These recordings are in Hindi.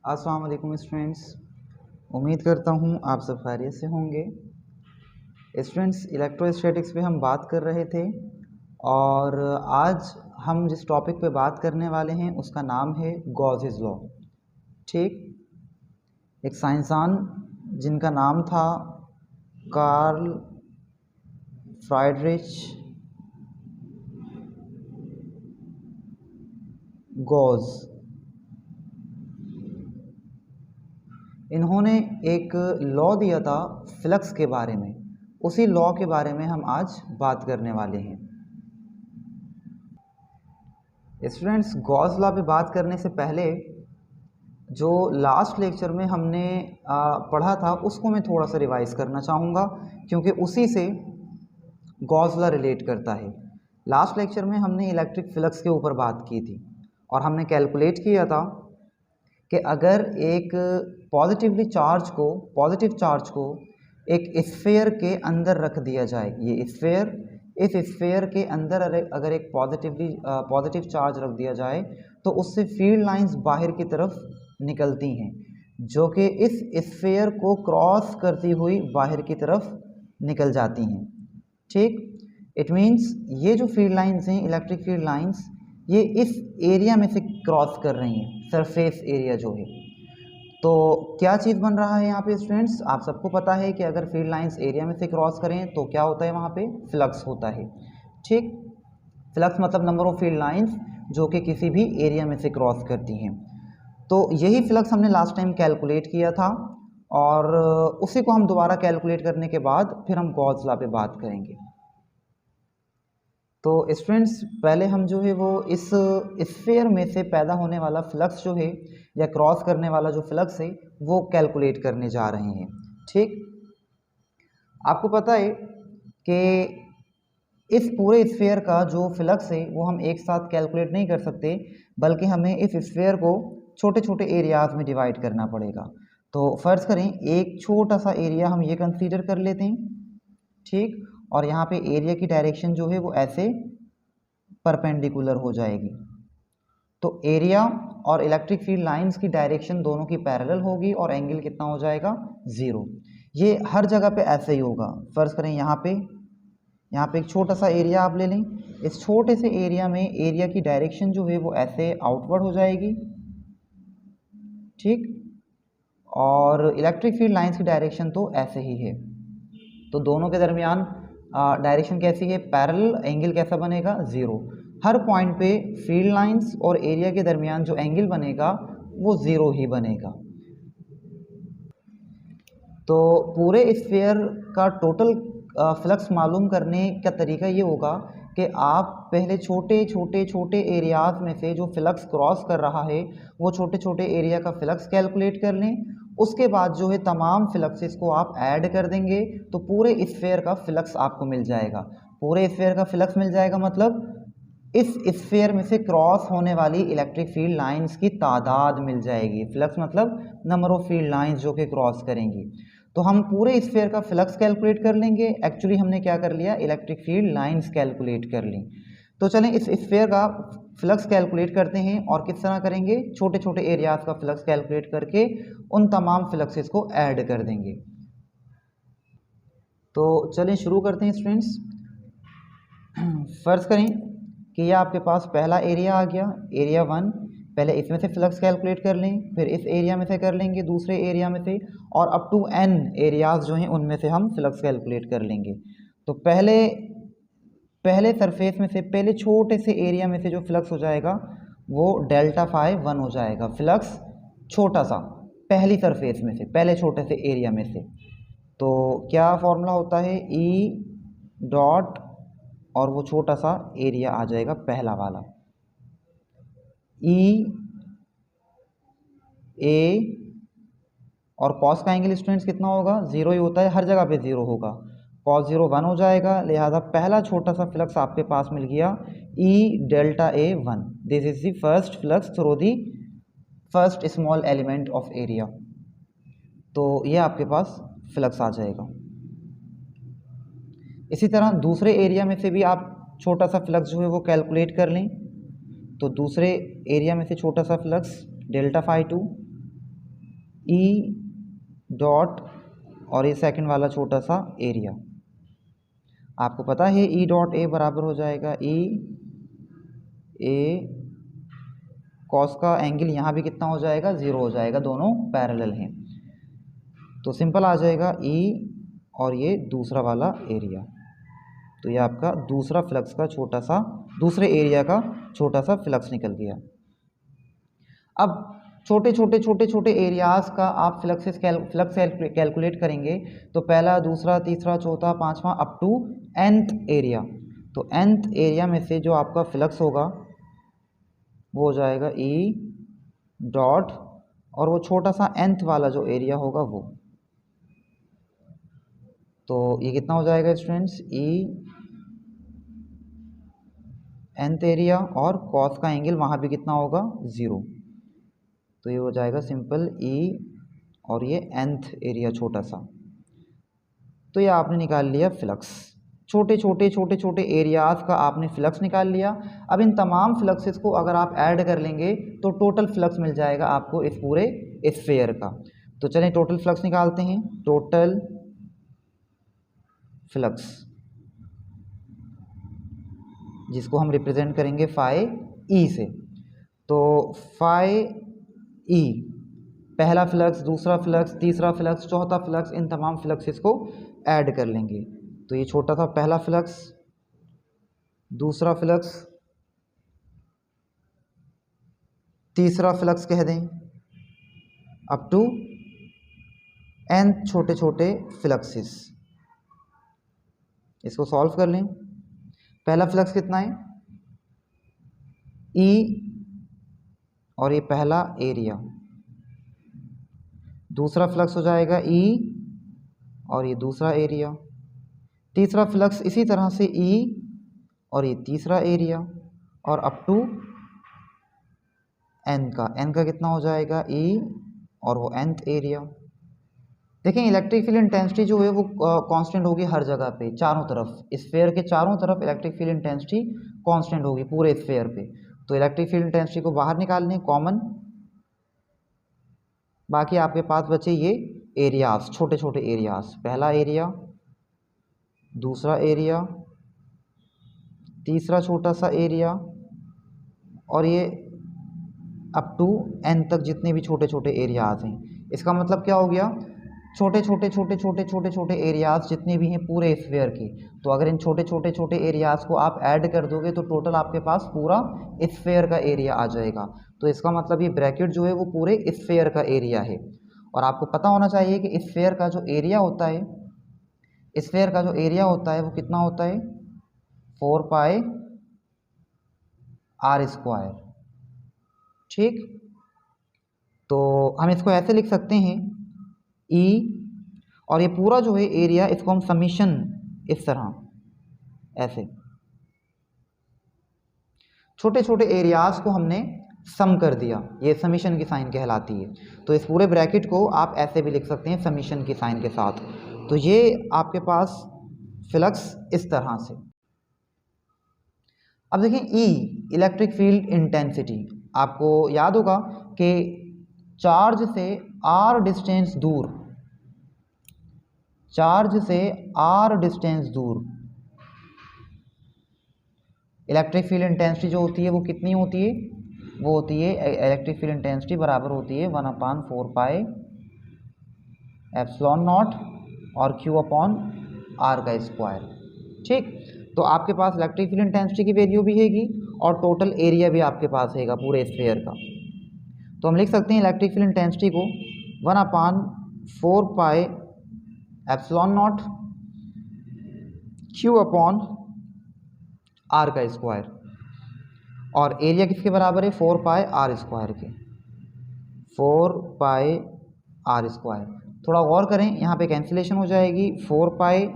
अस्सलाम वालेकुम स्टूडेंट्स। उम्मीद करता हूँ आप सब खैरियत से होंगे। स्टूडेंट्स, इलेक्ट्रोस्टैटिक्स पे हम बात कर रहे थे और आज हम जिस टॉपिक पे बात करने वाले हैं उसका नाम है गॉसेस लॉ। ठीक, एक साइंसदान जिनका नाम था कार्ल फ्राइडरिच गॉस, इन्होंने एक लॉ दिया था फ्लक्स के बारे में। उसी लॉ के बारे में हम आज बात करने वाले हैं। स्टूडेंट्स, गॉस लॉ पे बात करने से पहले जो लास्ट लेक्चर में हमने पढ़ा था उसको मैं थोड़ा सा रिवाइज करना चाहूँगा, क्योंकि उसी से गॉस लॉ रिलेट करता है। लास्ट लेक्चर में हमने इलेक्ट्रिक फ्लक्स के ऊपर बात की थी और हमने कैलकुलेट किया था कि अगर एक पॉजिटिव चार्ज को एक स्फीयर के अंदर रख दिया जाए, ये स्फीयर, इस स्फीयर के अंदर अगर एक पॉजिटिव चार्ज रख दिया जाए तो उससे फील्ड लाइंस बाहर की तरफ निकलती हैं, जो कि इस स्फीयर को क्रॉस करती हुई बाहर की तरफ निकल जाती हैं। ठीक, इट मीन्स ये जो फील्ड लाइंस हैं, इलेक्ट्रिक फील्ड लाइंस, ये इस एरिया में से क्रॉस कर रही हैं, सरफेस एरिया जो है। तो क्या चीज़ बन रहा है यहाँ पे स्टूडेंट्स, आप सबको पता है कि अगर फील्ड लाइंस एरिया में से क्रॉस करें तो क्या होता है, वहाँ पे फ्लक्स होता है। ठीक, फ्लक्स मतलब नंबर ऑफ फील्ड लाइंस जो कि किसी भी एरिया में से क्रॉस करती हैं। तो यही फ्लक्स हमने लास्ट टाइम कैलकुलेट किया था और उसी को हम दोबारा कैलकुलेट करने के बाद फिर हम गॉस लॉ पे बात करेंगे। तो स्टूडेंट्स, पहले हम जो है वो इस स्फीयर में से पैदा होने वाला फ्लक्स जो है या क्रॉस करने वाला जो फ्लक्स है वो कैलकुलेट करने जा रहे हैं। ठीक, आपको पता है कि इस पूरे स्फीयर का जो फ्लक्स है वो हम एक साथ कैलकुलेट नहीं कर सकते, बल्कि हमें इस स्फीयर को छोटे छोटे एरियाज में डिवाइड करना पड़ेगा। तो फर्ज करें एक छोटा सा एरिया हम ये कंसीडर कर लेते हैं। ठीक, और यहाँ पे एरिया की डायरेक्शन जो है वो ऐसे परपेंडिकुलर हो जाएगी। तो एरिया और इलेक्ट्रिक फील्ड लाइंस की डायरेक्शन दोनों की पैरेलल होगी और एंगल कितना हो जाएगा, 0। ये हर जगह पे ऐसे ही होगा। फर्ज करें यहाँ पे एक छोटा सा एरिया आप ले लें। इस छोटे से एरिया में एरिया की डायरेक्शन जो है वो ऐसे आउटवर्ड हो जाएगी। ठीक, और इलेक्ट्रिक फील्ड लाइंस की डायरेक्शन तो ऐसे ही है। तो दोनों के दरमियान डायरेक्शन कैसी है, पैरेलल, एंगल कैसा बनेगा, 0। हर पॉइंट पे फील्ड लाइंस और एरिया के दरमियान जो एंगल बनेगा वो 0 ही बनेगा। तो पूरे स्फीयर का टोटल फ्लक्स मालूम करने का तरीका ये होगा कि आप पहले छोटे एरियाज में से जो फ्लक्स क्रॉस कर रहा है वो छोटे छोटे एरिया का फ्लक्स कैलकुलेट कर लें। उसके बाद जो है तमाम फ्लक्सेस को आप ऐड कर देंगे तो पूरे स्फीयर का फ्लक्स आपको मिल जाएगा। पूरे स्फीयर का फ्लक्स मिल जाएगा मतलब इस स्फीयर में से क्रॉस होने वाली इलेक्ट्रिक फील्ड लाइंस की तादाद मिल जाएगी। फ्लक्स मतलब नंबर ऑफ फील्ड लाइंस जो कि क्रॉस करेंगी। तो हम पूरे स्फीयर का फ्लक्स कैलकुलेट कर लेंगे। एक्चुअली हमने क्या कर लिया, इलेक्ट्रिक फील्ड लाइंस कैलकुलेट कर ली। तो चलें इस स्फीयर का फ्लक्स कैलकुलेट करते हैं और किस तरह करेंगे, छोटे छोटे एरियाज का फ्लक्स कैलकुलेट करके उन तमाम फ्लक्सेस को ऐड कर देंगे। तो चलें शुरू करते हैं स्टूडेंट्स। फर्ज करें कि यह आपके पास पहला एरिया आ गया, एरिया 1। पहले इसमें से फ्लक्स कैलकुलेट कर लें, फिर इस एरिया में से कर लेंगे, दूसरे एरिया में से, और अप टू n एरियाज जो हैं उनमें से हम फ्लक्स कैलकुलेट कर लेंगे। तो पहले सरफेस में से, पहले छोटे से एरिया में से जो फ्लक्स हो जाएगा वो डेल्टा फाई 1 हो जाएगा। फ्लक्स छोटा सा पहली सरफेस में से, पहले छोटे से एरिया में से। तो क्या फॉर्मूला होता है, ई डॉट और वो छोटा सा एरिया आ जाएगा पहला वाला, ई ए, और कॉस का एंगल स्टूडेंट्स कितना होगा, 0 ही होता है, हर जगह पे 0 होगा। कॉस 0 1 हो जाएगा, लिहाजा पहला छोटा सा फ्लक्स आपके पास मिल गया, ई delta A 1। This is the first flux through the first small element of area. तो ये आपके पास फ्लक्स आ जाएगा। इसी तरह दूसरे एरिया में से भी आप छोटा सा फ्लक्स जो है वो कैलकुलेट कर लें। तो दूसरे एरिया में से छोटा सा flux delta phi 2, E dot और ये सेकंड वाला छोटा सा एरिया। आपको पता है ई डॉट ए बराबर हो जाएगा ई ए कॉस का एंगल यहाँ भी कितना हो जाएगा, 0 हो जाएगा, दोनों पैरेलल हैं। तो सिंपल आ जाएगा ई और ये दूसरा वाला एरिया। तो ये आपका दूसरा फ्लक्स का छोटा सा, दूसरे एरिया का छोटा सा फ्लक्स निकल गया। अब छोटे छोटे छोटे छोटे एरियाज़ का आप फ्लक्स कैलकुलेट करेंगे तो पहला, दूसरा, तीसरा, चौथा, पांचवा अप टू nth एरिया। तो nth एरिया में से जो आपका फ्लक्स होगा वो हो जाएगा ई डॉट और वो छोटा सा nth वाला जो एरिया होगा वो। तो ये कितना हो जाएगा स्टूडेंट्स, ई nth एरिया और कॉस का एंगल वहाँ भी कितना होगा, 0। तो ये हो जाएगा सिंपल ई और ये nth एरिया छोटा सा। तो ये आपने निकाल लिया फ्लक्स। छोटे छोटे छोटे छोटे एरियाज़ का आपने फ्लक्स निकाल लिया। अब इन तमाम फ्लक्सेस को अगर आप ऐड कर लेंगे तो टोटल फ्लक्स मिल जाएगा आपको इस पूरे स्फीयर का। तो चलें टोटल फ्लक्स निकालते हैं। टोटल फ्लक्स जिसको हम रिप्रेजेंट करेंगे फाई ई से। तो फाई ई, पहला फ्लक्स, दूसरा फ्लक्स, तीसरा फ्लक्स, चौथा फ्लक्स, इन तमाम फ्लक्सेस को ऐड कर लेंगे। तो ये छोटा था पहला फ्लक्स, दूसरा फ्लक्स, तीसरा फ्लक्स कह दें, अप टू n छोटे छोटे फ्लक्सेस। इसको सॉल्व कर लें। पहला फ्लक्स कितना है, ई और ये पहला एरिया। दूसरा फ्लक्स हो जाएगा ई और ये दूसरा एरिया। तीसरा फ्लक्स इसी तरह से ई और ये तीसरा एरिया और अप टू n का कितना हो जाएगा, ई और वो nth एरिया। देखें इलेक्ट्रिक फील्ड इंटेंसिटी जो है वो कांस्टेंट होगी हर जगह पे, चारों तरफ, स्फीयर के चारों तरफ इलेक्ट्रिक फील्ड इंटेंसिटी कांस्टेंट होगी पूरे स्फीयर पे। तो इलेक्ट्रिक फील्ड इंटेंसिटी को बाहर निकालने कॉमन, बाकी आपके पास बचे ये एरियाज, छोटे छोटे एरियाज। पहला एरिया, दूसरा एरिया, तीसरा छोटा सा एरिया और ये अप टू n तक जितने भी छोटे छोटे एरियाज हैं। इसका मतलब क्या हो गया, छोटे छोटे छोटे छोटे छोटे छोटे एरियाज जितने भी हैं पूरे स्फीयर के। तो अगर इन छोटे छोटे छोटे एरियाज को आप ऐड कर दोगे तो टोटल आपके पास पूरा स्फीयर का एरिया आ जाएगा। तो इसका मतलब ये ब्रैकेट जो है वो पूरे स्फीयर का एरिया है। और आपको पता होना चाहिए कि स्फीयर का जो एरिया होता है, स्फीयर का जो एरिया होता है वो कितना होता है, 4 पाई आर स्क्वायर। ठीक, तो हम इसको ऐसे लिख सकते हैं ई और ये पूरा जो है एरिया, इसको हम समीशन, इस तरह ऐसे छोटे छोटे एरियाज को हमने सम कर दिया, ये समीशन की साइन कहलाती है। तो इस पूरे ब्रैकेट को आप ऐसे भी लिख सकते हैं समीशन की साइन के साथ। तो ये आपके पास फ्लक्स इस तरह से। अब देखें ई, इलेक्ट्रिक फील्ड इंटेंसिटी। आपको याद होगा कि चार्ज से आर डिस्टेंस दूर, चार्ज से आर डिस्टेंस दूर इलेक्ट्रिक फील्ड इंटेंसिटी जो होती है वो कितनी होती है, वो होती है, इलेक्ट्रिक फील्ड इंटेंसिटी बराबर होती है 1/4 पाई एप्सिलॉन नॉट और Q अपॉन R का स्क्वायर। ठीक, तो आपके पास इलेक्ट्रिक फील्ड इंटेंसिटी की वैल्यू भी हैगी और टोटल एरिया भी आपके पास हैगा पूरे स्फीयर का। तो हम लिख सकते हैं इलेक्ट्रिक फील्ड इंटेंसिटी को 1/4 pi epsilon not Q upon R का स्क्वायर, और एरिया किसके बराबर है, 4 पाई आर स्क्वायर के, 4 पाई आर स्क्वायर। थोड़ा गौर करें, यहाँ पे कैंसिलेशन हो जाएगी, 4 पाई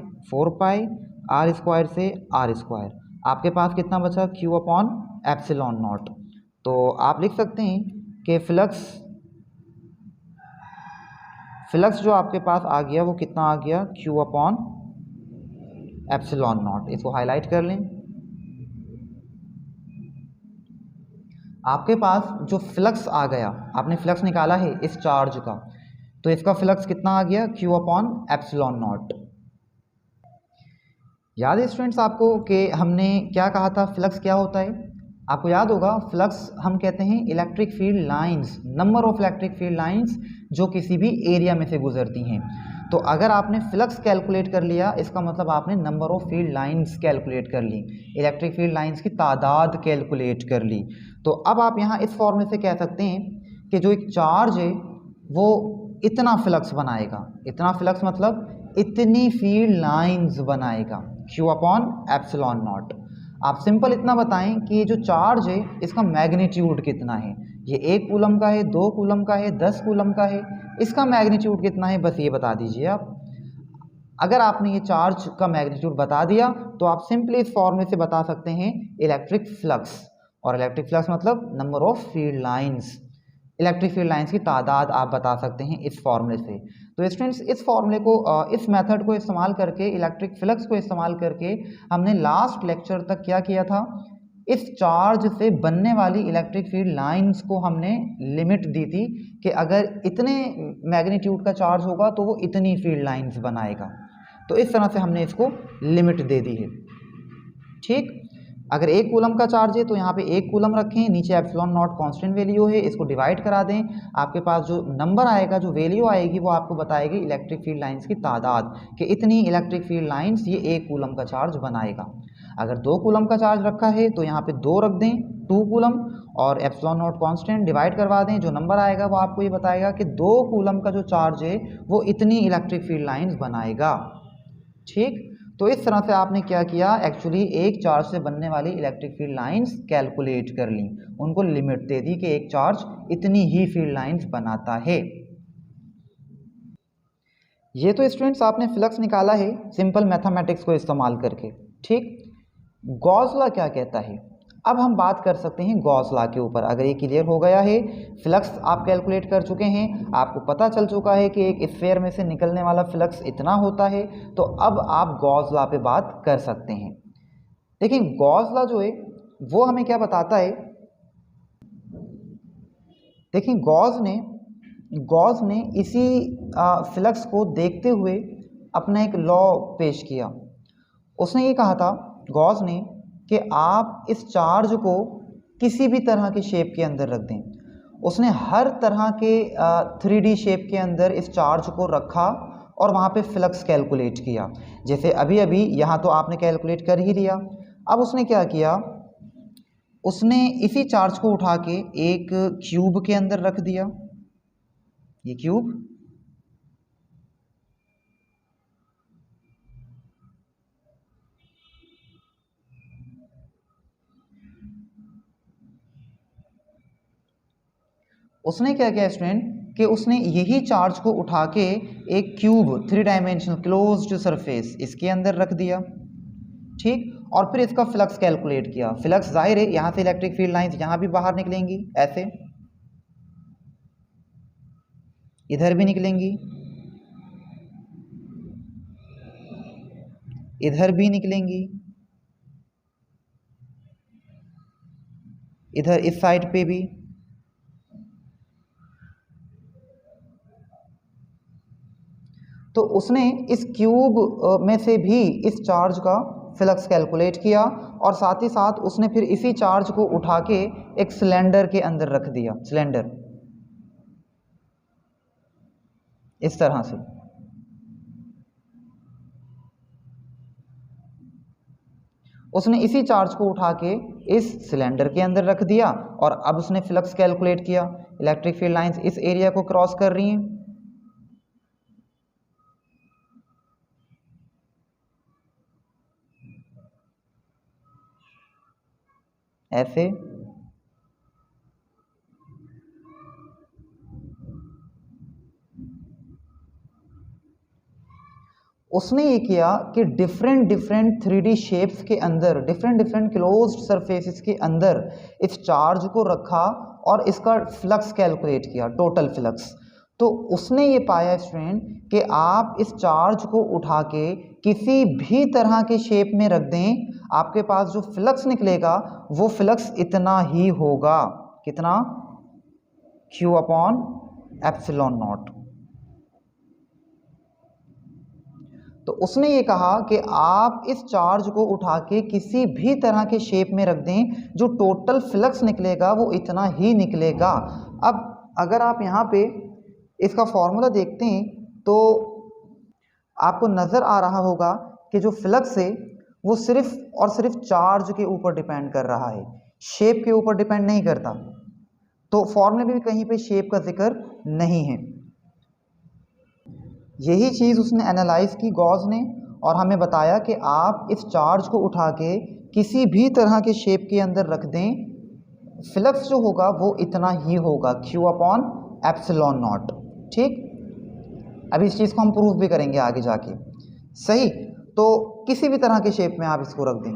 आर स्क्वायर से आर स्क्वायर। आपके पास कितना बचा, Q अपॉन एप्सिलॉन नॉट। तो आप लिख सकते हैं कि फ्लक्स जो आपके पास आ गया वो कितना आ गया, Q अपॉन एप्सिलॉन नॉट। इसको हाईलाइट कर लें। आपके पास जो फ्लक्स आ गया, आपने फ्लक्स निकाला है इस चार्ज का, तो इसका फ्लक्स कितना आ गया, Q अपॉन एप्सिलॉन नॉट। याद है स्टूडेंट्स आपको कि हमने क्या कहा था, फ्लक्स क्या होता है? आपको याद होगा, फ्लक्स हम कहते हैं electric field lines, number of electric field lines जो किसी भी एरिया में से गुजरती हैं। तो अगर आपने फ्लक्स कैलकुलेट कर लिया, इसका मतलब आपने number of field lines calculate कर ली, इलेक्ट्रिक फील्ड लाइंस की तादाद कैलकुलेट कर ली। तो अब आप यहाँ इस फॉर्मूले से कह सकते हैं कि जो एक चार्ज है वो इतना फ्लक्स बनाएगा, इतना फ्लक्स मतलब इतनी फील्ड लाइंस बनाएगा, Q अपॉन एप्सिलॉन नॉट। आप सिंपल इतना बताएं कि ये जो चार्ज है इसका मैग्नीट्यूड कितना है, ये 1 कूलम का है, 2 कूलम का है, 10 कूलम का है, इसका मैग्नीट्यूड कितना है, बस ये बता दीजिए आप। अगर आपने ये चार्ज का मैग्नीट्यूड बता दिया तो आप सिंपली इस फॉर्मूले से बता सकते हैं इलेक्ट्रिक फ्लक्स, और इलेक्ट्रिक फ्लक्स मतलब number of field lines, electric field lines की तादाद आप बता सकते हैं इस फॉर्मूले से। तो स्टूडेंट्स इस फॉर्मूले को, इस मेथड को इस्तेमाल करके, इलेक्ट्रिक फ्लक्स को इस्तेमाल करके हमने लास्ट लेक्चर तक क्या किया था, इस चार्ज से बनने वाली इलेक्ट्रिक फील्ड लाइंस को हमने लिमिट दी थी कि अगर इतने मैग्नीट्यूड का चार्ज होगा तो वो इतनी फील्ड लाइंस बनाएगा। तो इस तरह से हमने इसको लिमिट दे दी है। ठीक, अगर 1 कूलम का चार्ज है तो यहाँ पे 1 कूलम रखें, नीचे एप्सिलॉन नॉट कांस्टेंट वैल्यू है, इसको डिवाइड करा दें, आपके पास जो नंबर आएगा, जो वैल्यू आएगी वो आपको बताएगी इलेक्ट्रिक फील्ड लाइंस की तादाद, कि इतनी इलेक्ट्रिक फील्ड लाइंस ये 1 कूलम का चार्ज बनाएगा। अगर 2 कूलम का चार्ज रखा है तो यहाँ पे 2 रख दें, 2 कूलम, और एप्सिलॉन नॉट कांस्टेंट डिवाइड करवा दें, जो नंबर आएगा वो आपको ये बताएगा कि 2 कूलम का जो चार्ज है वो इतनी इलेक्ट्रिक फील्ड लाइंस बनाएगा। ठीक, तो इस तरह से आपने क्या किया, एक्चुअली एक चार्ज से बनने वाली इलेक्ट्रिक फील्ड लाइंस कैलकुलेट कर ली, उनको लिमिट दे दी कि एक चार्ज इतनी ही फील्ड लाइंस बनाता है। ये तो स्टूडेंट्स आपने फ्लक्स निकाला है सिंपल मैथमेटिक्स को इस्तेमाल करके। ठीक, गॉस लॉ क्या कहता है, अब हम बात कर सकते हैं गॉस लॉ के ऊपर। अगर ये क्लियर हो गया है, फ्लक्स आप कैलकुलेट कर चुके हैं, आपको पता चल चुका है कि एक स्फीयर में से निकलने वाला फ्लक्स इतना होता है, तो अब आप गॉस लॉ पे बात कर सकते हैं। देखिए गॉस लॉ जो है वो हमें क्या बताता है, देखिए गॉस ने इसी फ्लक्स को देखते हुए अपना एक लॉ पेश किया। उसने ये कहा था, गॉस ने, कि आप इस चार्ज को किसी भी तरह के शेप के अंदर रख दें। उसने हर तरह के 3D शेप के अंदर इस चार्ज को रखा और वहाँ पे फ्लक्स कैलकुलेट किया। जैसे अभी अभी यहाँ तो आपने कैलकुलेट कर ही लिया। अब उसने क्या किया, उसने इसी चार्ज को उठा के एक क्यूब के अंदर रख दिया। ये क्यूब, उसने क्या किया स्टूडेंट कि उसने यही चार्ज को उठा के एक क्यूब 3 डायमेंशनल क्लोज्ड सरफेस इसके अंदर रख दिया। ठीक, और फिर इसका फ्लक्स कैलकुलेट किया। फ्लक्स जाहिर है यहाँ से इलेक्ट्रिक फील्ड लाइंस यहाँ भी बाहर निकलेंगी, ऐसे इधर भी निकलेंगी, इधर भी निकलेंगी, इधर इस साइड पे भी। तो उसने इस क्यूब में से भी इस चार्ज का फ्लक्स कैलकुलेट किया और साथ ही साथ उसने फिर इसी चार्ज को उठा के एक सिलेंडर के अंदर रख दिया, सिलेंडर इस तरह से। उसने इसी चार्ज को उठा के इस सिलेंडर के अंदर रख दिया और अब उसने फ्लक्स कैलकुलेट किया। इलेक्ट्रिक फील्ड लाइंस इस एरिया को क्रॉस कर रही हैं, ऐसे। उसने ये किया कि डिफरेंट 3D शेप्स के अंदर, डिफरेंट क्लोज्ड सरफेसेस के अंदर इस चार्ज को रखा और इसका फ्लक्स कैलकुलेट किया, टोटल फ्लक्स। तो उसने ये पाया स्टूडेंट कि आप इस चार्ज को उठा के किसी भी तरह के शेप में रख दें, आपके पास जो फ्लक्स निकलेगा वो फ्लक्स इतना ही होगा, कितना, Q अपॉन एप्सिलॉन नॉट। तो उसने ये कहा कि आप इस चार्ज को उठा के किसी भी तरह के शेप में रख दें, जो टोटल फ्लक्स निकलेगा वो इतना ही निकलेगा। अब अगर आप यहाँ पे इसका फॉर्मूला देखते हैं तो आपको नज़र आ रहा होगा कि जो फ्लक्स है वो सिर्फ और सिर्फ चार्ज के ऊपर डिपेंड कर रहा है, शेप के ऊपर डिपेंड नहीं करता। तो फॉर्मूले में भी कहीं पे शेप का जिक्र नहीं है। यही चीज़ उसने एनालाइज की गॉस ने, और हमें बताया कि आप इस चार्ज को उठा के किसी भी तरह के शेप के अंदर रख दें, फ्लक्स जो होगा वो इतना ही होगा, Q अपॉन एप्सिलॉन नॉट। ठीक, अभी इस चीज़ को हम प्रूफ भी करेंगे आगे जाके। सही, तो किसी भी तरह के शेप में आप इसको रख दें।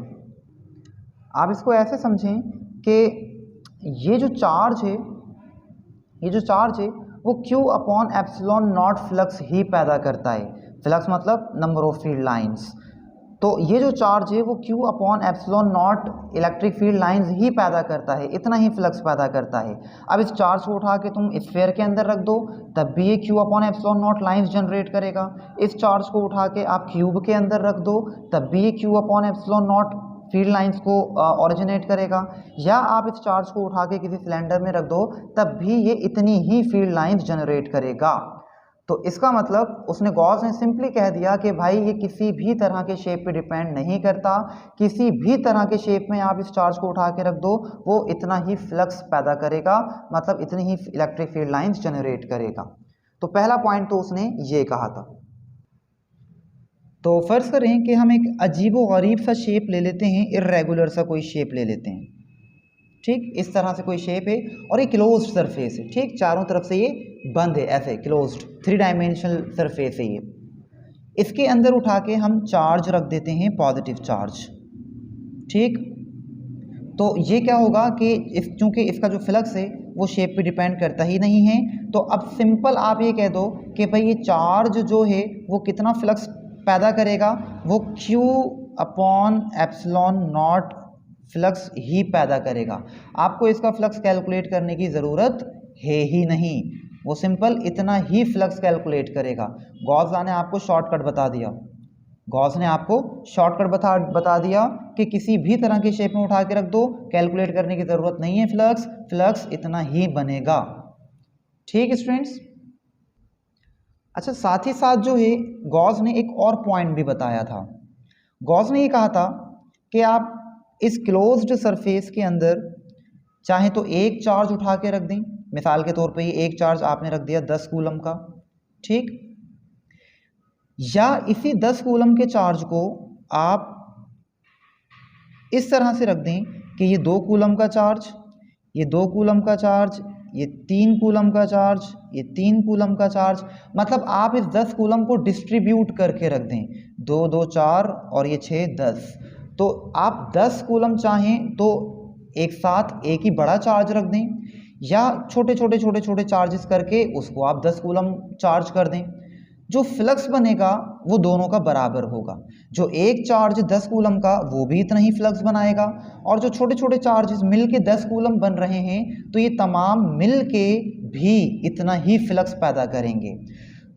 आप इसको ऐसे समझें कि ये जो चार्ज है वो Q upon epsilon not flux ही पैदा करता है। फ्लक्स मतलब नंबर ऑफ फील्ड लाइंस। तो ये जो चार्ज है वो Q upon epsilon not electric field lines ही पैदा करता है, इतना ही फ्लक्स पैदा करता है। अब इस चार्ज को उठा के तुम स्फीयर के अंदर रख दो, तब भी ये Q upon epsilon not lines generate करेगा। इस चार्ज को उठा के आप क्यूब के अंदर रख दो, तब भी ये Q upon epsilon not field lines को ओरिजिनेट करेगा। या आप इस चार्ज को उठा के किसी सिलेंडर में रख दो, तब भी ये इतनी ही फील्ड लाइंस जनरेट करेगा। तो इसका मतलब उसने गॉस ने सिंपली कह दिया कि भाई ये किसी भी तरह के शेप पे डिपेंड नहीं करता, किसी भी तरह के शेप में आप इस चार्ज को उठा के रख दो वो इतना ही फ्लक्स पैदा करेगा, मतलब इतनी ही इलेक्ट्रिक फील्ड लाइंस जनरेट करेगा। तो पहला पॉइंट तो उसने ये कहा था। तो फर्ज करें कि हम एक अजीबो गरीब सा शेप ले लेते हैं, इर्रेगुलर सा कोई शेप ले लेते हैं। ठीक, इस तरह से कोई शेप है और ये क्लोज्ड सरफेस है। ठीक, चारों तरफ से ये बंद है, ऐसे क्लोज्ड 3 डायमेंशनल सरफेस है ये। इसके अंदर उठा के हम चार्ज रख देते हैं, पॉजिटिव चार्ज। ठीक, तो ये क्या होगा कि चूंकि इसका जो फ्लक्स है वो शेप पे डिपेंड करता ही नहीं है, तो अब सिंपल आप ये कह दो कि भाई ये चार्ज जो है वो कितना फ्लक्स पैदा करेगा, वो Q upon epsilon not flux ही पैदा करेगा। आपको इसका फ्लक्स कैलकुलेट करने की ज़रूरत है ही नहीं, वो सिंपल इतना ही फ्लक्स कैलकुलेट करेगा। गॉस ने आपको शॉर्टकट बता दिया, गॉस ने आपको शॉर्टकट बता दिया कि किसी भी तरह के शेप में उठा के रख दो, कैलकुलेट करने की ज़रूरत नहीं है, फ्लक्स इतना ही बनेगा। ठीक स्टूडेंट्स, अच्छा साथ ही साथ जो है गॉस ने एक और पॉइंट भी बताया था। गॉस ने ये कहा था कि आप इस क्लोज्ड सरफेस के अंदर चाहे तो एक चार्ज उठा के रख दें, मिसाल के तौर पे ये एक चार्ज आपने रख दिया 10 कूलम का। ठीक, या इसी 10 कूलम के चार्ज को आप इस तरह से रख दें कि ये 2 कूलम का चार्ज, ये 2 कूलम का चार्ज, ये 3 कूलम का चार्ज, ये 3 कूलम का चार्ज, मतलब आप इस 10 कूलम को डिस्ट्रीब्यूट करके रख दें, 2 2 4 और ये 6 10। तो आप 10 कूलम चाहें तो एक साथ एक ही बड़ा चार्ज रख दें, या छोटे छोटे चार्जेस करके उसको आप 10 कूलम चार्ज कर दें। जो फ्लक्स बनेगा वो दोनों का बराबर होगा। जो एक चार्ज 10 कूलम का वो भी इतना ही फ्लक्स बनाएगा, और जो छोटे छोटे चार्जेस मिल के 10 कूलम बन रहे हैं तो ये तमाम मिल के भी इतना ही फ्लक्स पैदा करेंगे।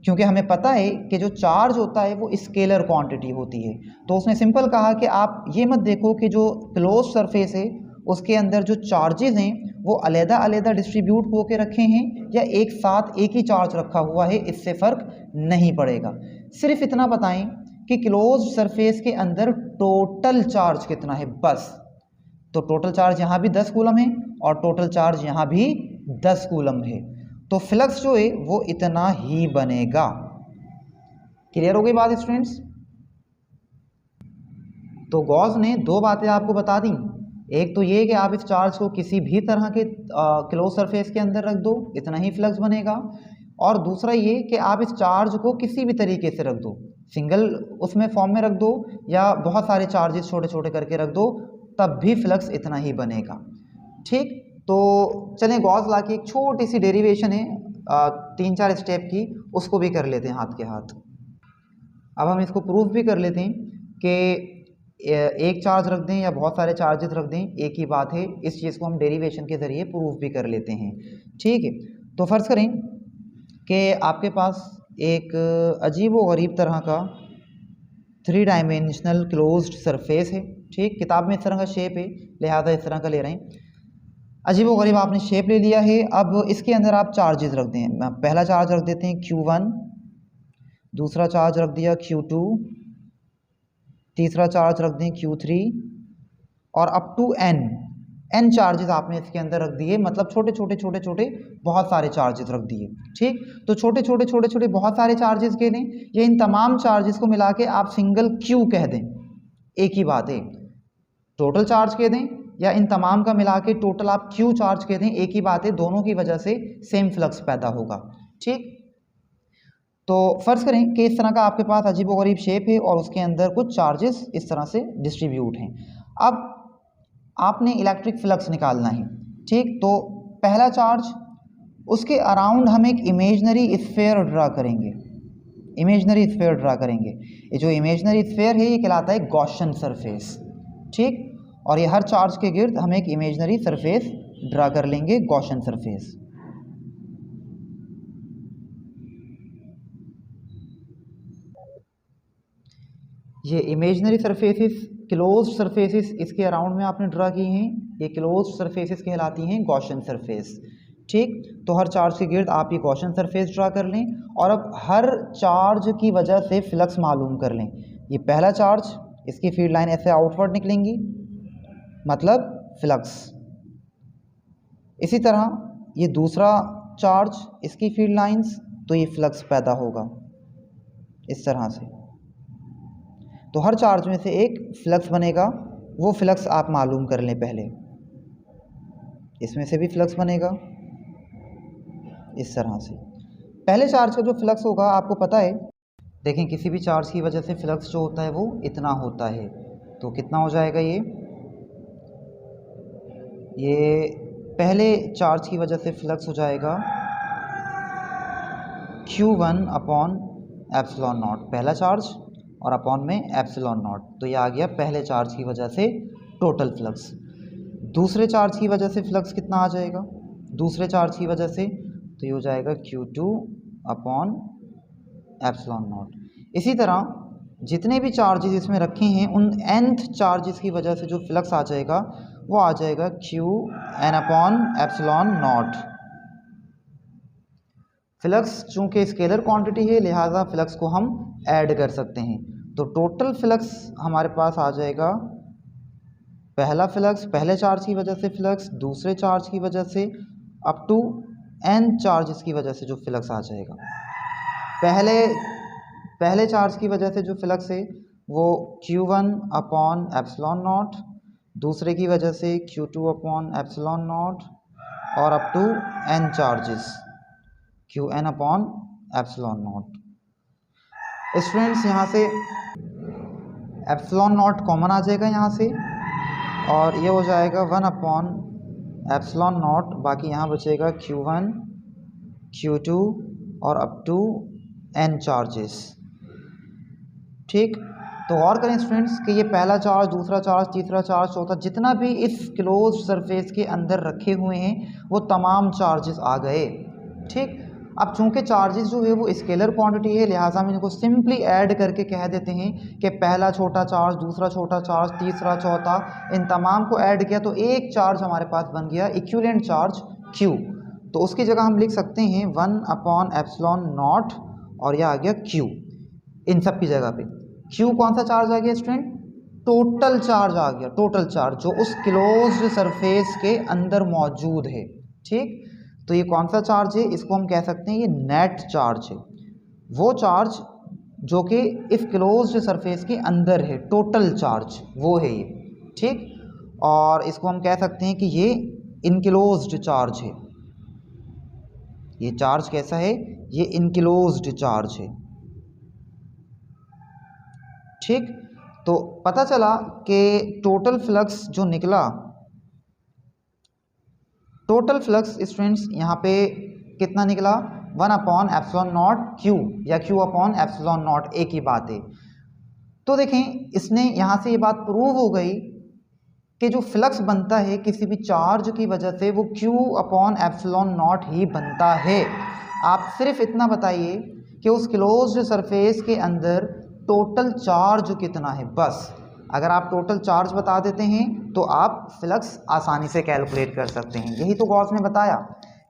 क्योंकि हमें पता है कि जो चार्ज होता है वो स्केलर क्वांटिटी होती है। तो उसने सिंपल कहा कि आप ये मत देखो कि जो क्लोज सरफेस है उसके अंदर जो चार्जेस हैं वो अलग अलग डिस्ट्रीब्यूट होके रखे हैं या एक साथ एक ही चार्ज रखा हुआ है, इससे फ़र्क नहीं पड़ेगा। सिर्फ इतना बताएं कि क्लोज सरफेस के अंदर टोटल चार्ज कितना है, बस। तो टोटल चार्ज यहाँ भी 10 कूलम है और टोटल चार्ज यहाँ भी 10 कूलम है, तो फ्लक्स जो है वो इतना ही बनेगा। क्लियर हो गई बात स्टूडेंट्स? तो गॉस ने 2 बातें आपको बता दी। एक तो ये कि आप इस चार्ज को किसी भी तरह के क्लोज सरफेस के अंदर रख दो, इतना ही फ्लक्स बनेगा। और दूसरा ये कि आप इस चार्ज को किसी भी तरीके से रख दो, सिंगल उसमें फॉर्म में रख दो या बहुत सारे चार्जेस छोटे छोटे करके रख दो, तब भी फ्लक्स इतना ही बनेगा। ठीक, तो चलें गॉस लॉ की एक छोटी सी डेरिवेशन है 3-4 स्टेप की, उसको भी कर लेते हैं हाथ के हाथ। अब हम इसको प्रूफ भी कर लेते हैं कि एक चार्ज रख दें या बहुत सारे चार्जेस रख दें, एक ही बात है। इस चीज़ को हम डेरिवेशन के ज़रिए प्रूफ भी कर लेते हैं। ठीक है, तो फ़र्ज़ करें कि आपके पास एक अजीब व गरीब तरह का 3 डायमेंशनल क्लोज्ड सरफेस है। ठीक, किताब में इस तरह का शेप है, लिहाजा इस तरह का ले रहे हैं। अजीबो गरीब आपने शेप ले लिया है। अब इसके अंदर आप चार्जेस रख दें। पहला चार्ज रख देते हैं Q1, दूसरा चार्ज रख दिया Q2, तीसरा चार्ज रख दें Q3 और अप टू n चार्जेस आपने इसके अंदर रख दिए, मतलब छोटे छोटे छोटे छोटे बहुत सारे चार्जेस रख दिए। ठीक, तो छोटे छोटे छोटे छोटे बहुत सारे चार्जेस कह दें, ये इन तमाम चार्जेस को मिला के आप सिंगल Q कह दें, एक ही बात है। टोटल चार्ज कह दें या इन तमाम का मिला के टोटल आप Q चार्ज कह दें, एक ही बात है, दोनों की वजह से सेम फ्लक्स पैदा होगा। ठीक, तो फर्ज करें कि इस तरह का आपके पास अजीबोगरीब शेप है और उसके अंदर कुछ चार्जेस इस तरह से डिस्ट्रीब्यूट हैं। अब आपने इलेक्ट्रिक फ्लक्स निकालना है। ठीक, तो पहला चार्ज, उसके अराउंड हम एक इमेजनरी स्फीयर ड्रा करेंगे। इमेजनरी स्फीयर ड्रा करेंगे। ये जो इमेजनरी स्फीयर है ये कहलाता है गॉसियन सरफेस। ठीक, और ये हर चार्ज के गिर्द हम एक इमेजनरी सरफेस ड्रा कर लेंगे, गॉसियन सरफेस। ये इमेजनरी सरफेसेस, क्लोज्ड सरफेसेस इसके अराउंड में आपने ड्रा की हैं, ये क्लोज्ड सरफेसेस कहलाती हैं गॉसियन सरफेस। ठीक, तो हर चार्ज के गिर्द आप ये गॉसियन सरफेस ड्रा कर लें और अब हर चार्ज की वजह से फ्लक्स मालूम कर लें। ये पहला चार्ज, इसकी फील्ड लाइन ऐसे आउटवर्ड निकलेंगी, मतलब फ्लक्स। इसी तरह ये दूसरा चार्ज, इसकी फील्ड लाइंस, तो ये फ्लक्स पैदा होगा इस तरह से। तो हर चार्ज में से एक फ्लक्स बनेगा, वो फ्लक्स आप मालूम कर लें पहले। इसमें से भी फ्लक्स बनेगा इस तरह से। पहले चार्ज का जो फ्लक्स होगा आपको पता है, देखें किसी भी चार्ज की वजह से फ्लक्स जो होता है वो इतना होता है, तो कितना हो जाएगा ये पहले चार्ज की वजह से फ्लक्स हो जाएगा Q1 अपॉन एप्सिलॉन नॉट, पहला चार्ज और अपॉन में एप्सिलॉन नॉट, तो ये आ गया पहले चार्ज की वजह से टोटल फ्लक्स। दूसरे चार्ज की वजह से फ्लक्स कितना आ जाएगा, दूसरे चार्ज की वजह से, तो ये हो जाएगा Q2 अपॉन एप्सिलॉन नॉट। इसी तरह जितने भी चार्जेस इसमें रखे हैं उन nth चार्जेस की वजह से जो फ्लक्स आ जाएगा वो आ जाएगा Qn upon epsilon not. Flux चूँकि स्केलर क्वांटिटी है लिहाजा फ्लक्स को हम ऐड कर सकते हैं, तो टोटल फ्लक्स हमारे पास आ जाएगा, पहला फ्लक्स पहले चार्ज की वजह से फ्लक्स, दूसरे चार्ज की वजह से, अप टू n चार्जेस की वजह से जो फ्लक्स आ जाएगा। पहले चार्ज की वजह से जो फ्लक्स है वो Q1 अपॉन एप्सिलॉन नॉट, दूसरे की वजह से Q2 अपॉन एप्सिलॉन नॉट और up to n charges Qn upon epsilon naught. Students यहाँ से एप्सिलॉन नॉट कॉमन आ जाएगा यहाँ से और ये हो जाएगा 1 अपॉन एप्सिलॉन नॉट, बाकी यहाँ बचेगा Q1 Q2 और अप टू n चार्जेस। ठीक, तो और करें स्टूडेंट्स कि ये पहला चार्ज, दूसरा चार्ज, तीसरा चार्ज, चौथा, जितना भी इस क्लोज सरफेस के अंदर रखे हुए हैं वो तमाम चार्जेस आ गए। ठीक, अब चूंकि चार्जेस जो है वो स्केलर क्वांटिटी है लिहाजा हम इनको सिंपली ऐड करके कह देते हैं कि पहला छोटा चार्ज, दूसरा छोटा चार्ज, तीसरा चौथा, इन तमाम को ऐड किया तो एक चार्ज हमारे पास बन गया इक्विवेलेंट चार्ज Q। तो उसकी जगह हम लिख सकते हैं 1 अपॉन एप्सिलॉन नॉट और यह आ गया Q। इन सब की जगह पे Q कौन सा चार्ज आ गया स्टूडेंट, टोटल चार्ज आ गया, टोटल चार्ज जो उस क्लोज्ड सरफेस के अंदर मौजूद है। ठीक, तो ये कौन सा चार्ज है, इसको हम कह सकते हैं ये नेट चार्ज है, वो चार्ज जो कि इस क्लोज्ड सरफेस के अंदर है, टोटल चार्ज वो है ये। ठीक, और इसको हम कह सकते हैं कि ये इनक्लोज्ड चार्ज है। ये चार्ज कैसा है, ये इनक्लोज्ड चार्ज है। ठीक, तो पता चला कि टोटल फ्लक्स जो निकला, टोटल फ्लक्स स्टूडेंट्स यहाँ पे कितना निकला, 1 अपॉन एप्सिलॉन नॉट Q या Q अपॉन एप्सिलॉन नॉट, एक ही बात है। तो देखें इसने यहाँ से ये बात प्रूव हो गई कि जो फ्लक्स बनता है किसी भी चार्ज की वजह से वो Q अपॉन एप्सिलॉन नॉट ही बनता है। आप सिर्फ इतना बताइए कि उस क्लोज्ड सरफेस के अंदर टोटल चार्ज कितना है, बस अगर आप टोटल चार्ज बता देते हैं तो आप फ्लक्स आसानी से कैलकुलेट कर सकते हैं। यही तो गॉस ने बताया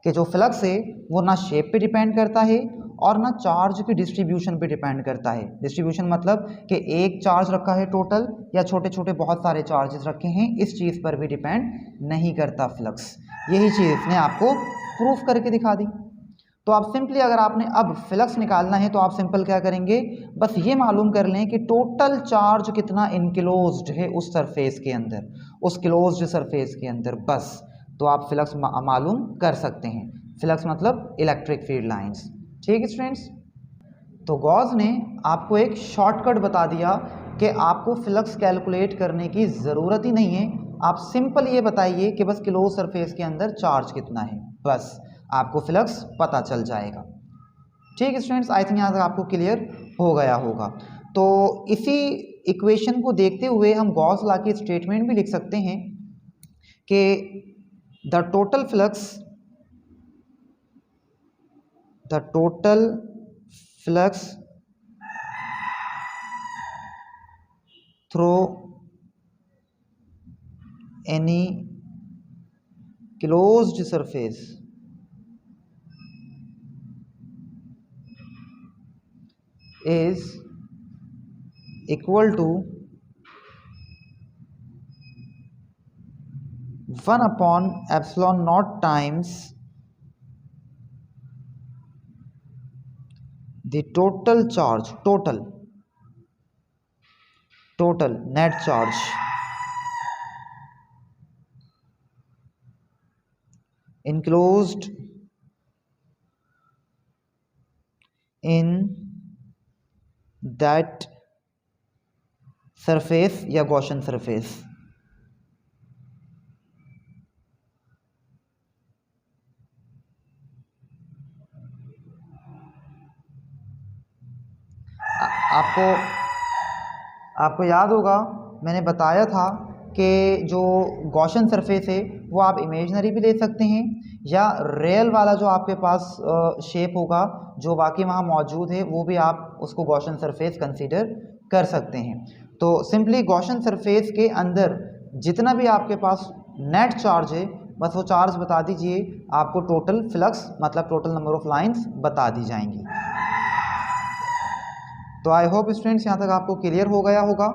कि जो फ्लक्स है वो ना शेप पे डिपेंड करता है और ना चार्ज की डिस्ट्रीब्यूशन पे डिपेंड करता है। डिस्ट्रीब्यूशन मतलब कि एक चार्ज रखा है टोटल या छोटे छोटे बहुत सारे चार्जेस रखे हैं, इस चीज़ पर भी डिपेंड नहीं करता फ्लक्स। यही चीज़ इसने आपको प्रूफ करके दिखा दी। तो आप सिंपली अगर आपने अब फ्लक्स निकालना है तो आप सिंपल क्या करेंगे, बस ये मालूम कर लें कि टोटल चार्ज कितना इनक्लोज्ड है उस सरफेस के अंदर, उस क्लोज्ड सरफेस के अंदर, बस तो आप फ्लक्स मालूम कर सकते हैं। फ्लक्स मतलब इलेक्ट्रिक फील्ड लाइंस। ठीक है स्टूडेंट्स, तो गॉस ने आपको एक शॉर्टकट बता दिया कि आपको फ्लक्स कैलकुलेट करने की ज़रूरत ही नहीं है। आप सिंपल ये बताइए कि बस क्लोज सरफेस के अंदर चार्ज कितना है, बस आपको फ्लक्स पता चल जाएगा। ठीक है स्टूडेंट्स, आई थिंक यहाँ तक आपको क्लियर हो गया होगा। तो इसी इक्वेशन को देखते हुए हम गॉस लॉ की स्टेटमेंट भी लिख सकते हैं कि the total flux through any closed surface is equal to 1 upon epsilon naught times the total charge, total net charge enclosed in that surface या गॉसियन सरफेस। आपको याद होगा मैंने बताया था कि जो गॉसियन सरफेस है वो आप इमेजिनरी भी ले सकते हैं या रियल वाला जो आपके पास शेप होगा जो वाकई वहाँ मौजूद है वो भी आप उसको गॉसियन सरफेस कंसीडर कर सकते हैं। तो सिंपली गॉसियन सरफेस के अंदर जितना भी आपके पास नेट चार्ज है बस वो चार्ज बता दीजिए, आपको टोटल फ्लक्स मतलब टोटल नंबर ऑफ लाइंस बता दी जाएंगी। तो आई होप स्टूडेंट्स यहाँ तक आपको क्लियर हो गया होगा।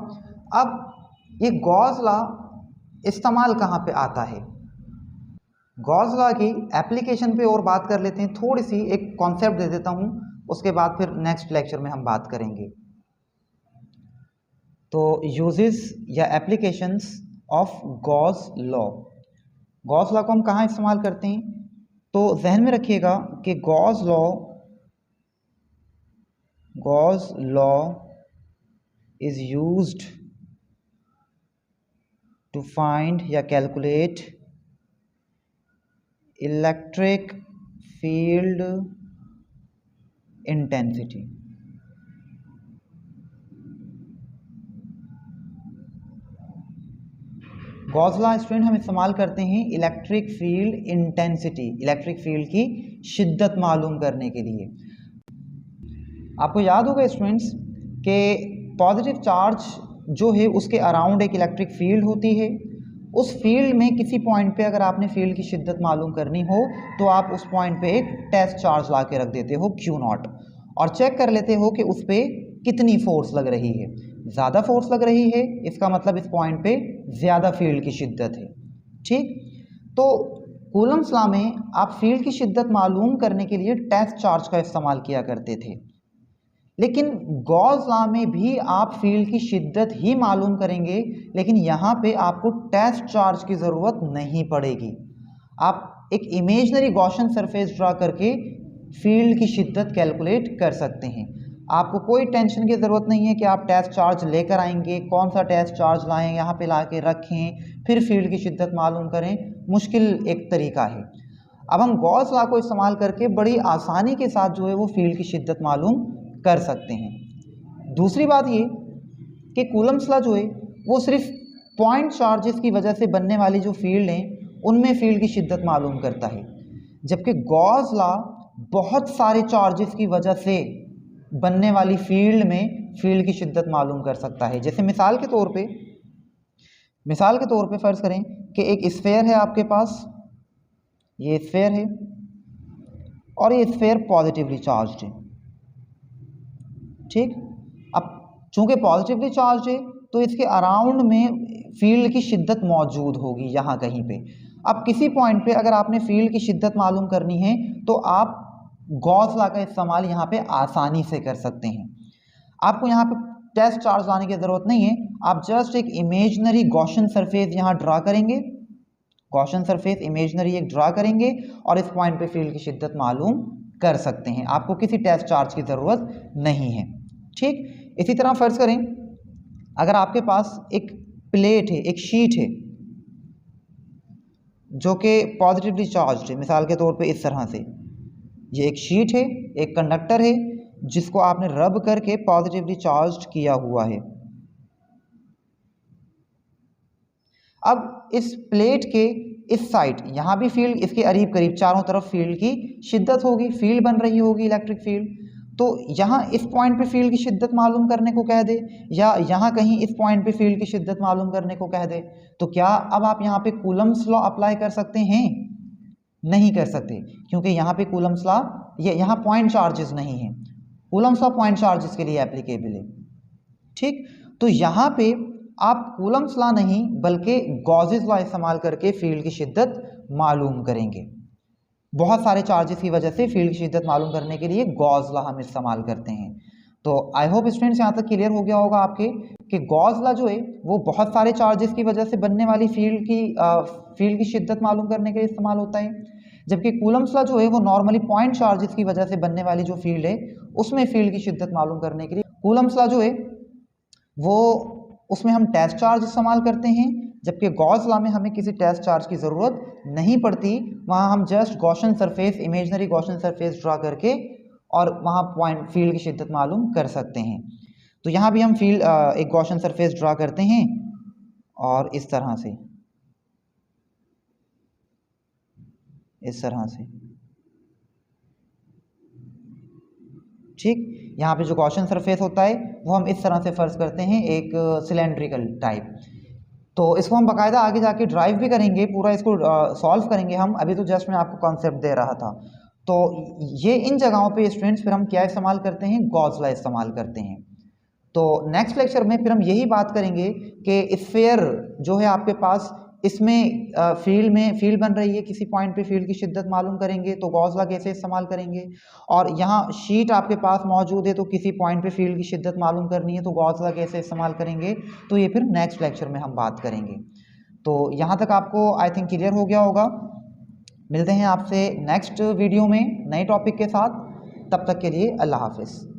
अब ये गॉस लॉ इस्तेमाल कहाँ पे आता है, गॉस लॉ की एप्लीकेशन पे और बात कर लेते हैं। थोड़ी सी एक कॉन्सेप्ट दे देता हूँ, उसके बाद फिर नेक्स्ट लेक्चर में हम बात करेंगे। तो यूजेस या applications of Gauss law, Gauss law को हम कहाँ इस्तेमाल करते हैं, तो जहन में रखिएगा कि Gauss law is used to find या calculate electric field intensity। Gauss law student हम इस्तेमाल करते हैं electric field intensity, electric field की शिद्दत मालूम करने के लिए। आपको याद होगा स्टूडेंट्स कि पॉजिटिव चार्ज जो है उसके अराउंड एक इलेक्ट्रिक फील्ड होती है। उस फील्ड में किसी पॉइंट पे अगर आपने फील्ड की शिद्दत मालूम करनी हो तो आप उस पॉइंट पे एक टेस्ट चार्ज ला के रख देते हो Q0 और चेक कर लेते हो कि उस पर कितनी फोर्स लग रही है। ज़्यादा फोर्स लग रही है इसका मतलब इस पॉइंट पे ज़्यादा फील्ड की शिद्दत है। ठीक, तो कूलम्स लॉ में आप फील्ड की शिद्दत मालूम करने के लिए टेस्ट चार्ज का इस्तेमाल किया करते थे, लेकिन गॉस लॉ में भी आप फील्ड की शिद्दत ही मालूम करेंगे, लेकिन यहाँ पे आपको टेस्ट चार्ज की ज़रूरत नहीं पड़ेगी। आप एक इमेजिनरी गॉसियन सरफेस ड्रा करके फील्ड की शिद्दत कैलकुलेट कर सकते हैं। आपको कोई टेंशन की ज़रूरत नहीं है कि आप टेस्ट चार्ज लेकर आएंगे, कौन सा टेस्ट चार्ज लाएं, यहाँ पे ला के रखें, फिर फील्ड की शिद्दत मालूम करें, मुश्किल एक तरीका है। अब हम गॉस लॉ को इस्तेमाल करके बड़ी आसानी के साथ जो है वो फील्ड की शिद्दत मालूम कर सकते हैं। दूसरी बात ये कि कूलम्स लॉ जो है वो सिर्फ पॉइंट चार्जेस की वजह से बनने वाली जो फील्ड हैं उनमें फील्ड की शिद्दत मालूम करता है, जबकि गॉस लॉ बहुत सारे चार्जेस की वजह से बनने वाली फील्ड में फील्ड की शिद्दत मालूम कर सकता है। जैसे मिसाल के तौर पे फ़र्ज़ करें कि एक स्फेयर है आपके पास, ये स्फेयर है और ये स्फेयर पॉजिटिवली चार्ज्ड है, ठीक। अब चूंकि पॉजिटिवली चार्ज है तो इसके अराउंड में फील्ड की शिद्दत मौजूद होगी यहाँ कहीं पे। अब किसी पॉइंट पे अगर आपने फील्ड की शिद्दत मालूम करनी है तो आप गॉस लॉ का इस्तेमाल यहाँ पे आसानी से कर सकते हैं। आपको यहाँ पे टेस्ट चार्ज लाने की ज़रूरत नहीं है, आप जस्ट एक इमेजनरी गॉसियन सरफेस यहाँ ड्रा करेंगे, गॉसियन सरफेस इमेजनरी एक ड्रा करेंगे और इस पॉइंट पे फील्ड की शिद्दत मालूम कर सकते हैं। आपको किसी टेस्ट चार्ज की ज़रूरत नहीं है, ठीक। इसी तरह फ़र्ज़ करें अगर आपके पास एक प्लेट है, एक शीट है जो कि पॉजिटिवली चार्ज है, मिसाल के तौर पे इस तरह से, ये एक शीट है, एक कंडक्टर है जिसको आपने रब करके पॉजिटिवली चार्ज किया हुआ है। अब इस प्लेट के इस साइड यहाँ भी फील्ड, इसके करीब करीब चारों तरफ फील्ड की शिद्दत होगी, फील्ड बन रही होगी, इलेक्ट्रिक फील्ड। तो यहाँ इस पॉइंट पे फील्ड की शिद्दत मालूम करने को कह दे या यहाँ कहीं इस पॉइंट पे फील्ड की शिद्दत मालूम करने को कह दे, तो क्या अब आप यहाँ पे कूलम्स लॉ अप्लाई कर सकते हैं? नहीं कर सकते, क्योंकि यहाँ पे कूलम्स लॉ, ये यहाँ पॉइंट चार्जेस नहीं है, कूलम्स लॉ पॉइंट चार्जेस के लिए एप्लीकेबल है, ठीक। तो यहाँ पे आप कूलम्स लॉ नहीं बल्कि गॉसेस लॉ इस्तेमाल करके फील्ड की शिद्दत मालूम करेंगे। बहुत सारे चार्जेस की वजह से फील्ड की शिद्दत मालूम करने के लिए गॉस लॉ हम इस्तेमाल करते हैं। तो आई होप स्टूडेंट्स यहाँ तक क्लियर हो गया होगा आपके कि गॉस लॉ जो है वो बहुत सारे चार्जेस की वजह से बनने वाली फील्ड की शिद्दत मालूम करने के लिए इस्तेमाल होता है, जबकि कूलम्स लॉ जो है वो नॉर्मली पॉइंट चार्जेस की वजह से बनने वाली जो फील्ड है उसमें फील्ड की शिद्दत मालूम करने के लिए कूलम्स लॉ जो है वो उसमें हम टेस्ट चार्ज इस्तेमाल करते हैं, जबकि गॉस लॉ में हमें किसी टेस्ट चार्ज की ज़रूरत नहीं पड़ती। वहाँ हम just Gaussian surface, imaginary Gaussian surface draw करके और वहाँ पॉइंट फील्ड की शिद्दत मालूम कर सकते हैं। तो यहाँ भी हम एक गॉसियन सरफेस ड्रा करते हैं और इस तरह से, ठीक। यहाँ पे जो गॉसियन सरफेस होता है वो हम इस तरह से फ़र्ज़ करते हैं, एक सिलेंड्रिकल टाइप। तो इसको हम बाकायदा आगे जाके ड्राइव भी करेंगे, पूरा इसको सॉल्व करेंगे हम, अभी तो जस्ट मैं आपको कॉन्सेप्ट दे रहा था। तो ये इन जगहों पे स्टूडेंट्स फिर हम क्या इस्तेमाल करते हैं? गॉस लॉ इस्तेमाल करते हैं। तो नेक्स्ट लेक्चर में फिर हम यही बात करेंगे कि स्फेयर जो है आपके पास, इसमें फील्ड बन रही है, किसी पॉइंट पे फील्ड की शिद्दत मालूम करेंगे तो गॉस लॉ कैसे इस्तेमाल करेंगे, और यहाँ शीट आपके पास मौजूद है तो किसी पॉइंट पे फील्ड की शिद्दत मालूम करनी है तो गॉस लॉ कैसे इस्तेमाल करेंगे, तो ये फिर नेक्स्ट लेक्चर में हम बात करेंगे। तो यहाँ तक आपको आई थिंक क्लियर हो गया होगा। मिलते हैं आपसे नेक्स्ट वीडियो में नए टॉपिक के साथ, तब तक के लिए अल्लाह हाफिज़।